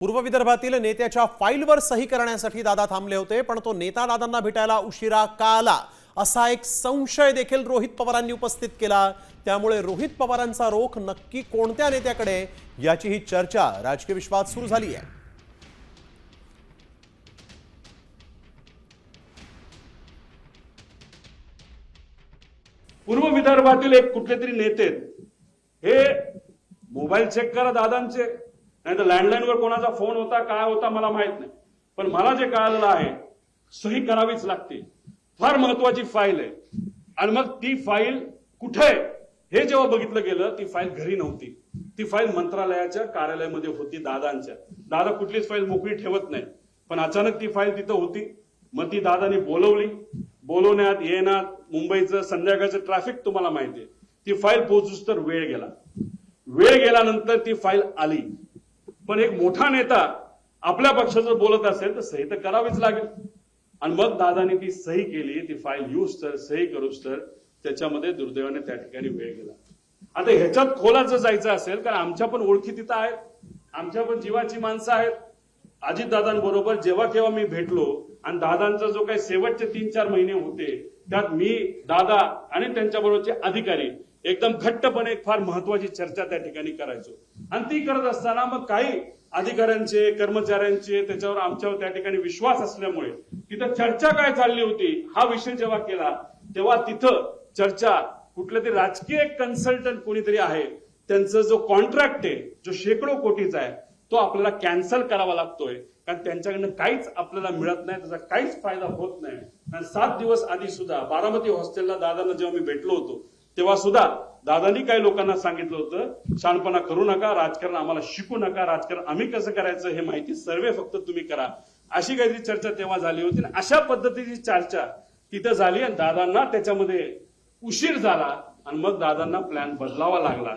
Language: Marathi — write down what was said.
पूर्व विदर्भातील नेत्याच्या फाईलवर सही करण्यासाठी दादा थांबले होते, पण तो नेता दादांना भेटायला उशिरा का आला असा एक संशय देखील रोहित पवारांनी उपस्थित केला। त्यामुळे रोहित पवारांचा रोख नक्की कोणत्या नेत्याकडे याची ही चर्चा राजकीय विश्वात सुरू झाली आहे। पूर्व विदर्भातील एक कुठले तरी नेते हे मोबाईल चेक करा दादांचे, नाही तर लँडलाईनवर कोणाचा फोन होता काय होता मला माहित नाही, पण मला जे कळालेलं आहे सही करावीच लागते। फार महत्वाची फाईल आहे आणि मग ती फाईल कुठे आहे हे जेव्हा बघितलं गेलं ती फाईल घरी नव्हती, ती फाईल मंत्रालयाच्या कार्यालयामध्ये होती दादांच्या। दादा कुठलीच फाईल मोकळी ठेवत नाही, पण अचानक ती फाईल तिथं होती। मग ती दादांनी बोलवली, बोलवण्यात येण्यात मुंबईचं संध्याकाळचं ट्रॅफिक तुम्हाला माहितीये, ती फाईल पोहोचूस तर वेळ गेल्यानंतर ती फाईल आली। पण एक मोठा नेता आपल्या पक्षाचं बोलत असेल तर सही तर करावीच लागेल आणि मग दादांनी ती सही केली। ती फाईल यूज तर सही करूच तर त्याच्यामध्ये दुर्दैवाने त्या ठिकाणी वेळ गेला। आता ह्याच्यात खोलात जर जायचं असेल कारण आमच्या पण ओळखी तिथं आहेत, आमच्या पण जीवाची माणसं आहेत। अजितदादांबरोबर जेव्हा केव्हा मी भेटलो आणि दादांचा जो काही शेवटचे 3-4 महिने होते त्यात मी दादा आणि त्यांच्याबरोबरचे अधिकारी एकदम घट्टपणे एक फार महत्वाची चर्चा त्या ठिकाणी करायचो आणि ती करत असताना मग काही अधिकाऱ्यांचे कर्मचाऱ्यांचे त्याच्यावर आमच्यावर त्या ठिकाणी विश्वास असल्यामुळे तिथं चर्चा काय चालली होती हा विषय जेव्हा केला तेव्हा तिथं चर्चा कुठले तरी राजकीय कन्सल्टंट कोणीतरी आहे त्यांचा जो कॉन्ट्रॅक्ट आहे जो शेकडो कोटीचा आहे तो आपल्याला कॅन्सल करावा लागतोय कारण त्यांच्याकडनं काहीच आपल्याला मिळत नाही, त्याचा काहीच फायदा होत नाही। कारण 7 दिवस आधी सुद्धा बारामती हॉस्टेलला दादांना जेव्हा मी भेटलो होतो तेव्हा सुद्धा दादांनी काही लोकांना सांगितलं होतं शहाणपणा करू नका, राजकारण आम्हाला शिकू नका, राजकारण आम्ही कसं करायचं हे माहिती सर्वे फक्त तुम्ही करा, अशी काहीतरी चर्चा तेव्हा झाली होती। अशा पद्धतीची चर्चा तिथं झाली आणि दादांना त्याच्यामध्ये उशीर झाला आणि मग दादांना प्लॅन बदलावा लागला।